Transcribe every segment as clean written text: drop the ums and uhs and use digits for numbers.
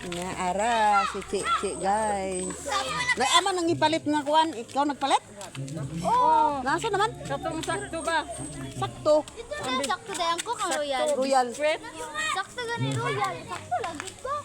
Nga ara si Chichi guys. Na ama nang ipalit nga kuan, ikaw nagpalit? Oo. Nasa naman? Katong sakto ba? Sakto. Sakto dayan ko kang royal. Royal. Sakto gani royal. Sakto lagi ba?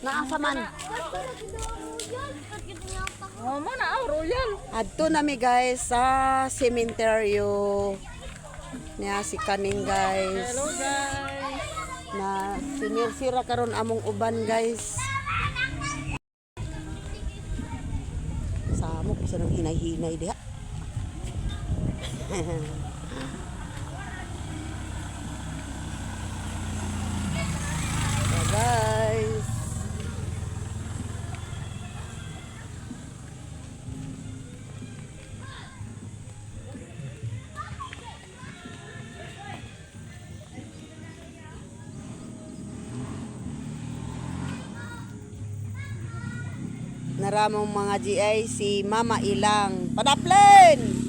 Naasa man. Sakto lagi daw ang royal. Sakit niya pa. Oh, mo na royal. Adto nami guys sa cementerio. Niya si kaning guys. Hello guys. Na sinirsira karon among uban guys. Samo kasi nang hinay-hinay diha. So guys. Naramong mga GI si Mama Ilang. Padaplen!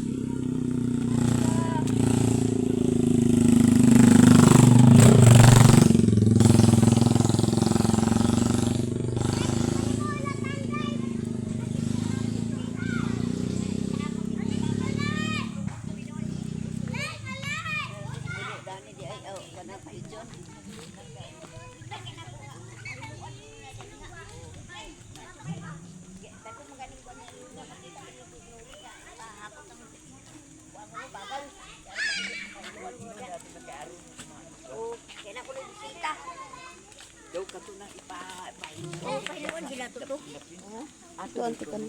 Ato anti kan.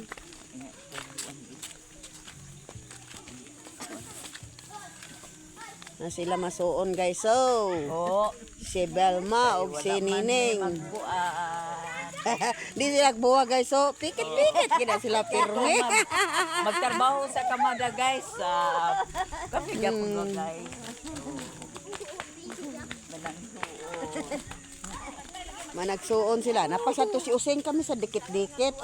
Na sila masuon guys. So, si Belma o si Nining. Di sila buwa guys. So, pikit-pikit kina sila pirme. Magtrabaho sa kamada guys. Kapigyan po guys. Managsuon sila. Napasanto si Useng kami sa dikit-dikit.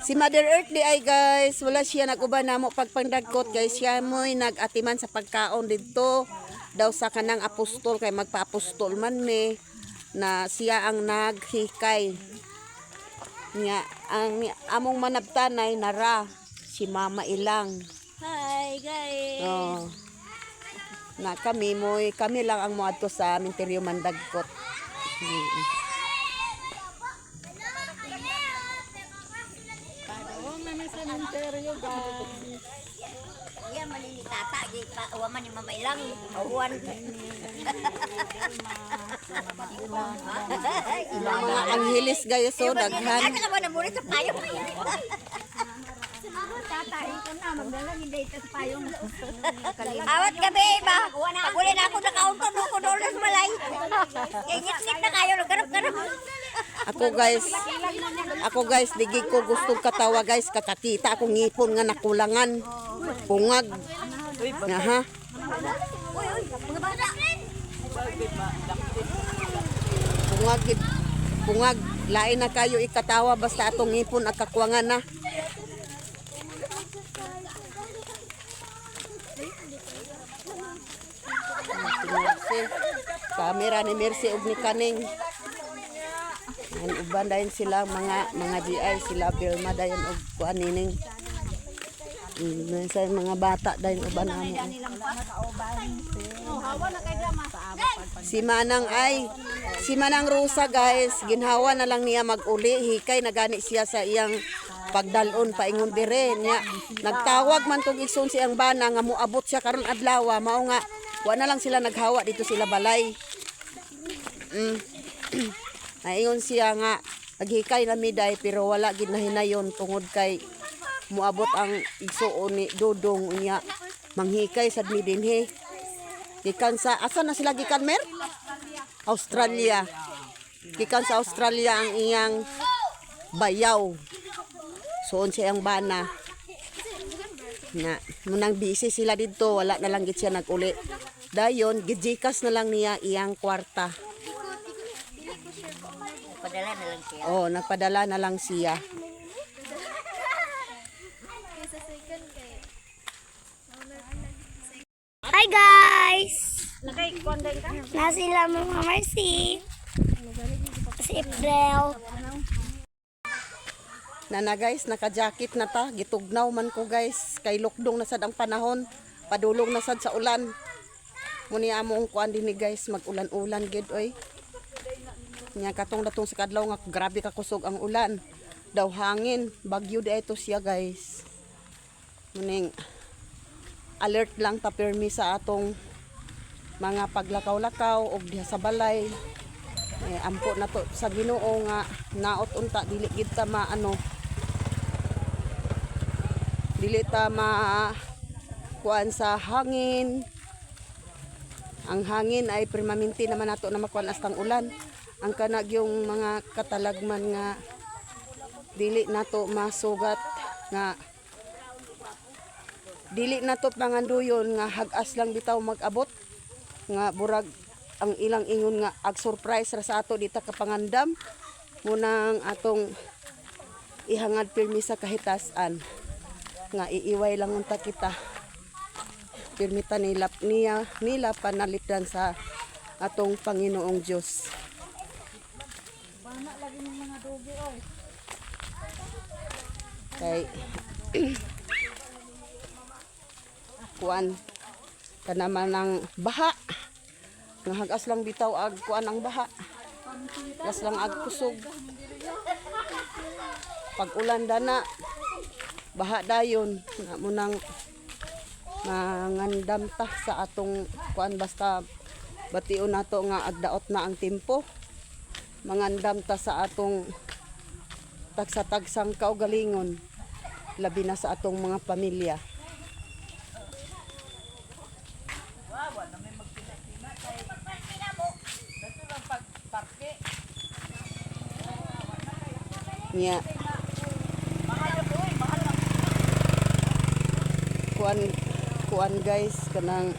Si Mother Earth di ay guys. Wala siya nag-uban namo pagpandagkot guys. Siya mo'y nag-atiman sa pagkaon dito. Daw sa kanang apostol kay magpa-apostol man me. Na siya ang naghikay. Nga, ang among manabtanay nara. Si Mama Ilang. Hi guys. Oh. Na kami lang ang moadto sa Minteryo Mandagkot. Oh, may cementerio guys. Iya man ni tata di pa wa man ni Mama Ilang. Awan. Mga anghilis guys so daghan. Ano ka ba na muna sa payong? Tata, ikaw na magdala ni data sa payong. Awat gabi ba? Paguli na ako nakaunto ko dolos malay. Ngit-ngit na kayo garap-garap. Ako guys, digi ko gustong katawa guys, kakakita akong ngipon nga nakulangan. Pungag. Nga ha? Mga bata. Pungag. Lain na kayo ikatawa basta atong ngipon at kakwangan na. Kamera ni Mercy ug ni Kaning. Ang uban dayon sila mga GI sila Vilma dayon og kuan nining. Sa mga bata dayon uban amo. Si Manang Rosa guys, ginhawa na lang niya mag-uli, hikay na gani siya sa iyang pagdalon paingon dire niya. Nagtawag man tong igsoon siyang bana nga moabot siya karon adlaw, mao nga wa na lang sila naghawa dito sila balay. Ayun siya nga naghikay na miday pero wala gid na hinayon tungod kay muabot ang igsuon ni Dodong unya manghikay sad mi dinhi. Gikan sa asa na sila gikan mer? Australia. Gikan sa Australia ang iyang bayaw. Suon siya ang bana. Na munang busy sila dito wala na lang gid siya nag-uli. Dayon gijikas na lang niya iyang kwarta. Padala na lang siya. Oh, nagpadala na lang siya. Hi guys! Na sila mga Marcy. April. Nana guys, naka-jacket na ta. Gitugnaw man ko guys. Kay lukdong na sad ang panahon. Padulong na sad sa ulan. Muni amo ang kuan dinhi guys, mag-ulan-ulan gid oy. Nya katong datong sa kadlaw nga grabe ka kusog ang ulan. Daw hangin, bagyo di ito siya guys. Muning alert lang ta permi sa atong mga paglakaw-lakaw og diha sa balay. Ampo na to sa Ginoo nga naot unta dili gid ta maano. Dili ta ma kuan sa hangin. Ang hangin ay permanente naman nato na makuan astang ulan. Ang kanag yung mga katalagman nga dili nato masugat nga dili nato panganduyon nga hagas lang bitaw mag-abot nga burag ang ilang ingon nga ag surprise ra sa ato dita ka pangandam munang atong ihangad pirmi sa kahitasan nga iiway lang unta kita pirmita nila panalitan sa atong Panginoong Diyos. Kay kuan kanaman ng baha nga hagas lang bitaw ag kuan ang baha gas lang ag kusog pag ulan dana baha dayon na munang mangandam ta sa atong kuan basta bation nato nga agdaot na ang tempo mangandam ta sa atong tagsa-tagsang kaugalingon labi na sa atong mga pamilya. Nya kuan guys kanang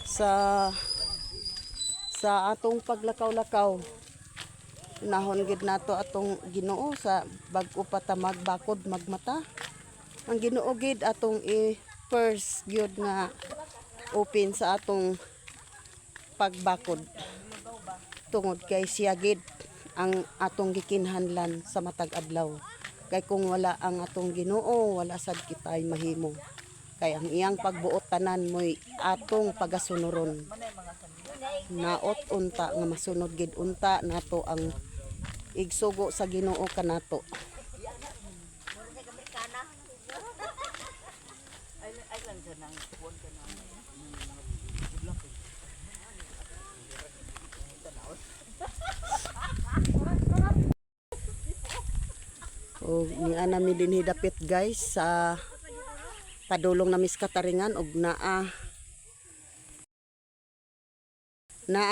sa atong paglakaw-lakaw nahon gid nato atong Ginoo sa bag-o pa ta magbakod magmata ang Ginoo gid atong first gyud nga open sa atong pagbakod tungod kay siya gid ang atong gikinahanglan sa matag adlaw kay kung wala ang atong Ginoo wala sad kitay mahimo kay ang iyang pagbuot tanan moy atong pagasunuron naot unta nga masunod gid unta nato ang igsugo sa Ginoo kanato. Og ni ana mi dinhi dapit guys sa padulong na Miss Kataringan og naa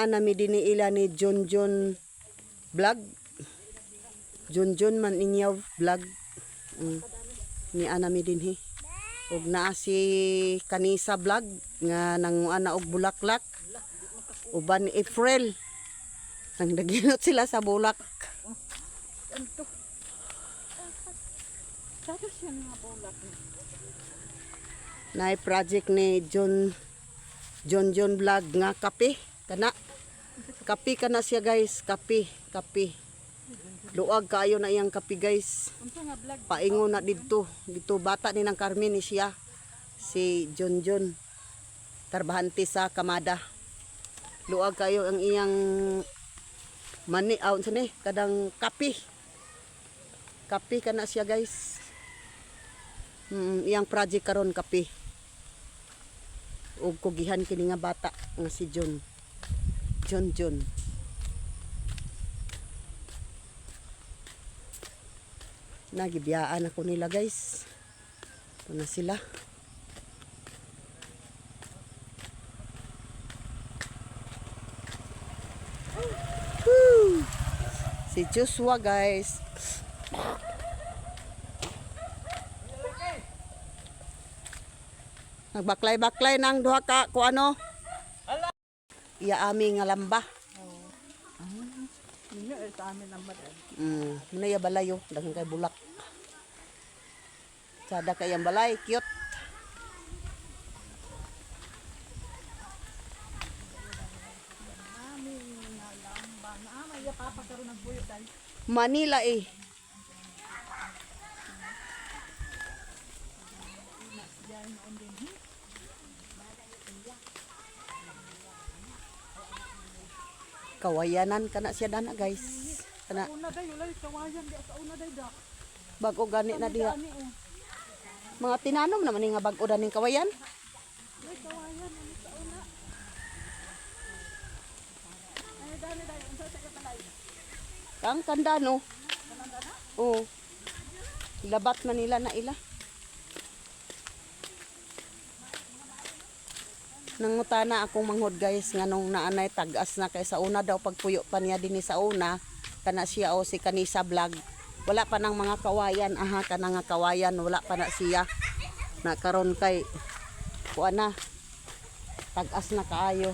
nami dinhi ila ni John vlog John man inyaw vlog ni ana mi dinhi og naa si Kanisa vlog nga nanguana og bulaklak uban ni April nang daginot sila sa bulak. Nay project ni John vlog nga kape kana siya guys kape luag kayo na iyang kape guys paingon na dito bata ni ng Carmen ni siya si John tarbahante sa Kamada luag kayo ang iyang mani aun sa ni kadang kape kana siya guys iyang project karon kape ug kugihan kini nga bata nga si John nagibiyaan ako nila guys ito na sila si Joshua guys nagbaklay ng duha ka ko ano iya ami nga lamba Ninyo sa amin ang madan. Naya balayo daghang kay bulak sada kay ang balay cute Amin nga lamba na may Manila eh. Kawayanan kana siya dana guys. Kana bago gani na diha. Mga tinanom naman nga bago daning kawayan. Ang kanda no. Oo. Labat man nila na ila. Nangutana akong manghod guys nganong naanay tagas na kay sa una daw pagpuyo pa niya dinhi sa una kana siya o si Kanisa vlog. Wala pa nang mga kawayan, aha kana nga kawayan wala pa na siya. Na karon kay kuan na tagas na kaayo.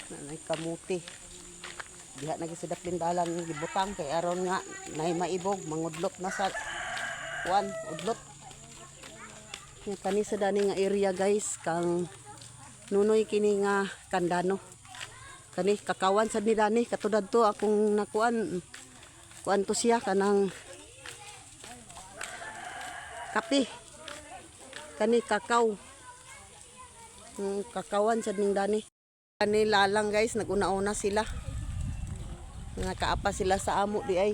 Nanay kamuti. Diha nagisidap din dalan gibutang kay aron nga nay maibog mangudlot na sa kuan udlot. Nga kani sa dani nga area guys kang nunoy kini nga kandano. Kani kakawan sa ni dani katudad to akong nakuan kuan to siya kanang kape. Kani kakao. Kakawan sa ning dani. Kani lalang guys, naguna-una sila. Nakaapa sila sa amo di ay.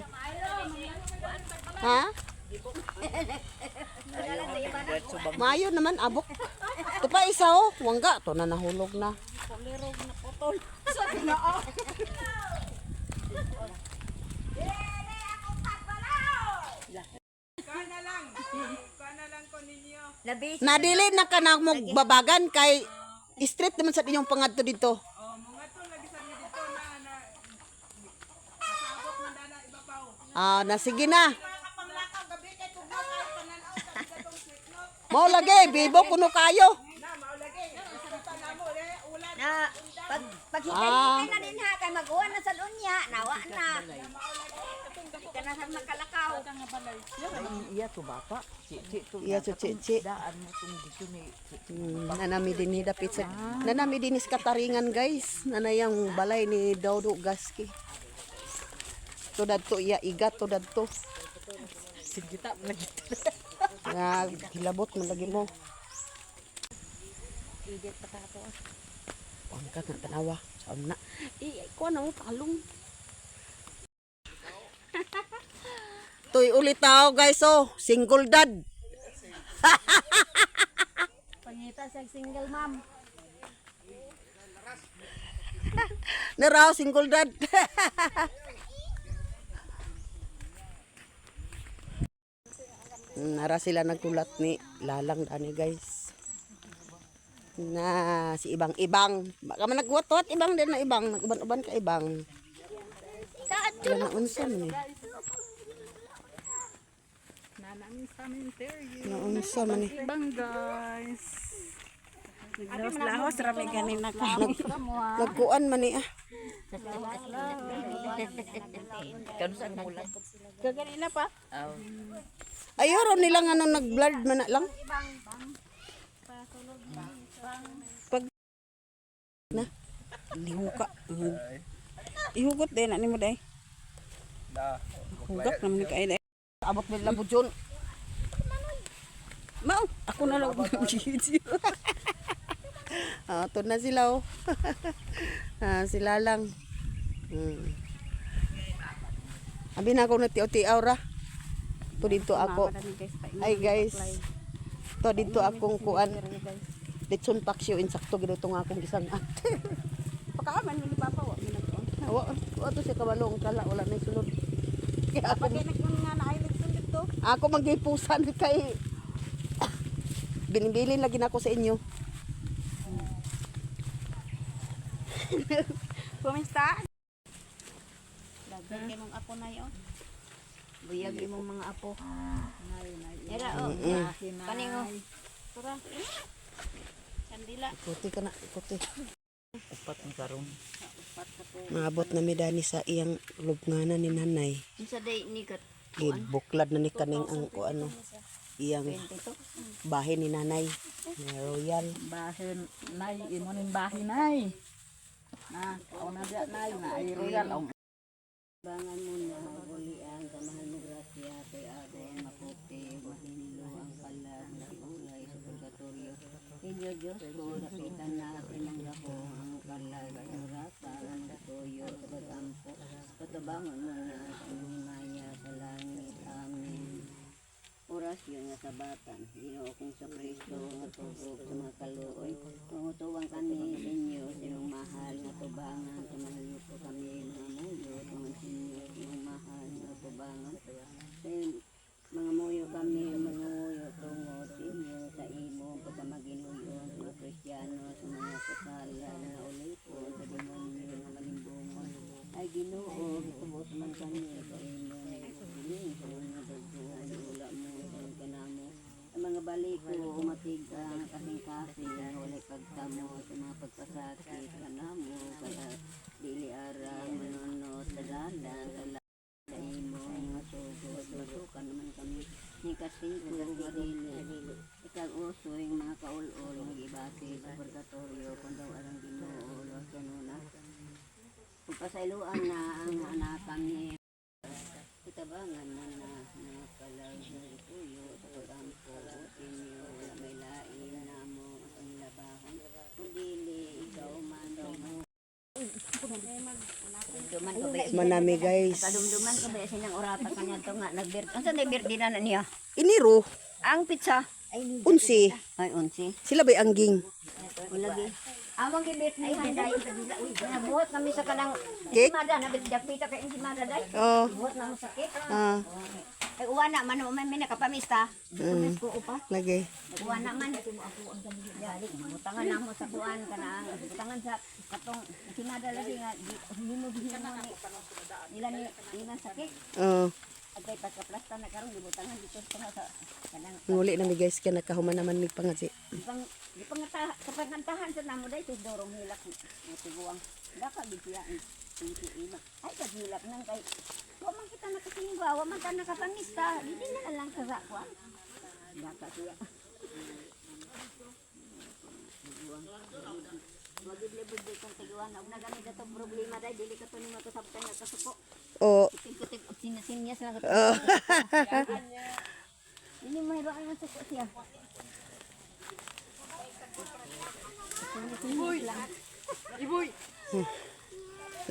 Ha? Mayo naman abok. Ito pa isa oh, wangga to na nahulog na. Kulirog na putol. Nadili na ka na mo babagan kay street naman sa inyong pangadto dito. Ah, na sige na. Mao lagi, bibo kuno kayo. Na paghikay na din ha kay mag-uwan na sa lunya, nawa na. Ka na sa makalakaw. Iya to bata. Iya cici. Daan mo tong dito ni. Nanami din ni dapit sa nanami din is kataringan guys. Nanayang balay ni Daudo Gaski. To dadto iya igat to dadto. Sigita lagi. Nga hilabot man lagi mo. Idet pa to. Ang ka nga tanawa. Saan na? Kuha na mo palong. Toy ulit tao guys oh. Single dad. Pangita sa single mom. Naraw single dad. Nara sila nagtulat ni Lalang dani guys. Na si ibang-ibang. Baka man nagwat-wat ibang din na ibang. Nag-uban-uban ka ibang. Wala na unsa man eh. Nanang sa cemetery. Na unsa man eh. Bang guys. Lahos rami kanina ka. Nagkuan man eh ah. Kano sa mulat? Kaganina pa? Ayoro nila nga nung nag-blurred man na lang. Pag na lihuka. Ihugot din ani mo day. Hugat naman ni kay day. Abot nila budyon. Mao, ako na lang video. Ah, to na sila oh. Sila lang. Abi na ako nagtiaw-tiaw ra. To dito ako. Ay guys. To dito akong kuan. Litson paksyo insakto gid to nga akong isang ate. Pakaaman ni papa wa minag. Wa to sa kabalong kala wala na sulod. Kaya ako Nga na ay dito. ako magipusan kay binibili lagi na ako sa inyo. Kumusta? Dagdag kay mong apo na yo. Buyag imong mga apo. Era oh. Kaningo. Tura. Kandila. Ikuti ka na, ikuti. Upat ni karon. Maabot na mi dani sa iyang lubnganan ni nanay. Isa day ni kat. Gibuklad na ni kaning ang o ano iyang bahay ni nanay. Ni Royal. Bahin nay, imo ning bahin nay. Na, na dia nay na ay royal ang Bangan mo na ulian sa mahal mo grasya kay abo ang maputi, mahinlo ang kalag na ulay sa purgatorio. Inyo Diyos ko, napitan natin ang lako ang kalag at ang rasa ang tuyo sa pag-ampo. Patabangan mo na sa maya sa langit. Amen. Orasyon nga sabatan, Ginoo kong sa Kristo nga tugog sa mga kaluoy. Tungutuwang kami sa inyo, silang mahal nga tubangan, tumahayo po kami mga muyo, tungan sa inyo, silang mahal nga tubangan. Sa mga muyo kami, mga muyo tungod sa inyo, sa imo, pagkamaginuyon, sa mga Kristiyano, sa mga kasala na ulipon, sa demonyo nga malimbungon. Ay Ginoo, itubos man kami sa imo, nagsiling sa mga duguan, ula mo, sa kanamo. Ang mga balik ko, umatig ang kasing-kasing, wala pagtamo sa mga pagpasakit, kanamo, kaya dili arang, manunod, sa dalan, sa imo, mga sugod, masukan naman kami, ni kasingko, madili, ikag-uso, yung mga kaul-ul, mag-ibati sa purgatorio, kung daw arang Ginoo, sa nuna. Pagpasailuan na ang anak kami, itabangan mo na mga kalag na ituyo sa pag-ampo, inyo, wala may lain na mo ang labahon, kundili, ikaw man, mo. Duman ko ba? Manami guys. Kadumduman ko ba sinang orata kanya to nga nagbir. Ang saan nagbirdi na niya? Iniro, Ang pizza. unsi. Ay, unsi. Sila ba'y angging? Wala gi. Amang gibit ay handay. Nabuhat kami sa kanang Cake? ensimada, nabigdapita ka ensimada day. Oh. Buhat na mo sakit. Ah, Ay uwana man may nakapamista. Tumis ko upa. lagi. Uwana man. Dali, butangan na mo sa kuan kanang butangan sa katong ensimada lagi nga hindi mo nila sakit. Oh, At kay pagkaplasta na karon gibutangan dito sa kanang nguli na mi guys kaya nakahuman naman mi pangatsi. Kapangantahan sa namo day ito dorong hilak mo tiguang daka bigyan iba ay kagilak nang kay wa man kita nakasingwa wa man ta nakapangista hindi na lang sa sakwa daka siya magidlebod day kang tiguan og nagamit ato problema day dili ka to ni makasabtan nga kasuko Oh, kutik sinasinyas lang ka oh. ini mayroon man sa siya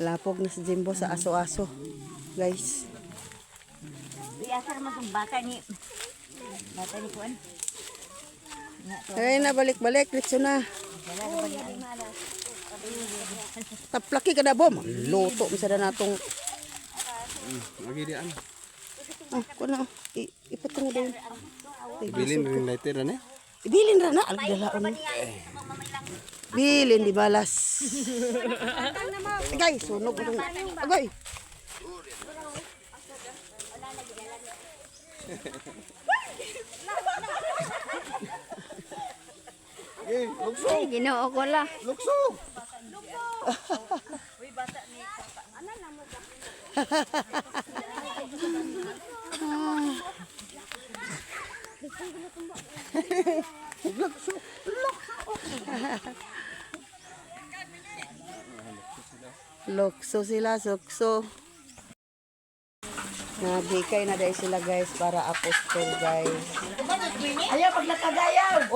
Lapog na si Jimbo sa aso-aso. Guys. Biasa naman itong bata ni Kuan. Kaya na balik-balik, litso na. Taplaki ka na bom. Luto masada natong. Lagi diyan. Oh, kuna. Ipatong din. Bilin rin lighter na. Ibilin ra na algalaon. Bilin di balas. Agay, sunog itong. Agay. Eh, lukso, Ay, Ginoo ko la. lukso. Lukso sila, sukso. Nabikay na dahil sila guys para apostol guys. ayaw paglakagayaw.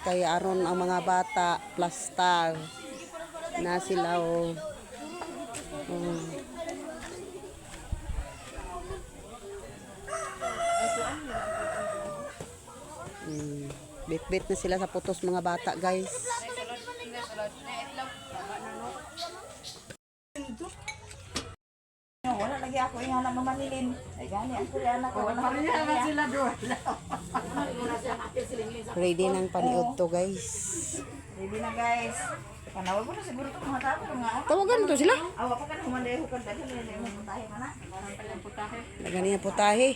kay aron ang mga bata plastar na sila oh. Oh. Bit-bit na sila sa putos mga bata, guys. Wala lagi ako yung anak mamanilin. Ay gani ako yung anak ko. Wala na sila doon. Ready ng paniod to, guys. Ready na guys. Panawag ko na siguro ito mga tao nga. Tawagan to sila. Awa pa ka na humandeho ka dali. May putahe man na. Meron pa yung putahe. Lagani ang putahe.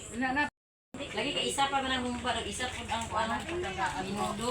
Lagi ka isa pa man ang humba, isa po ang kuano, ang inudo.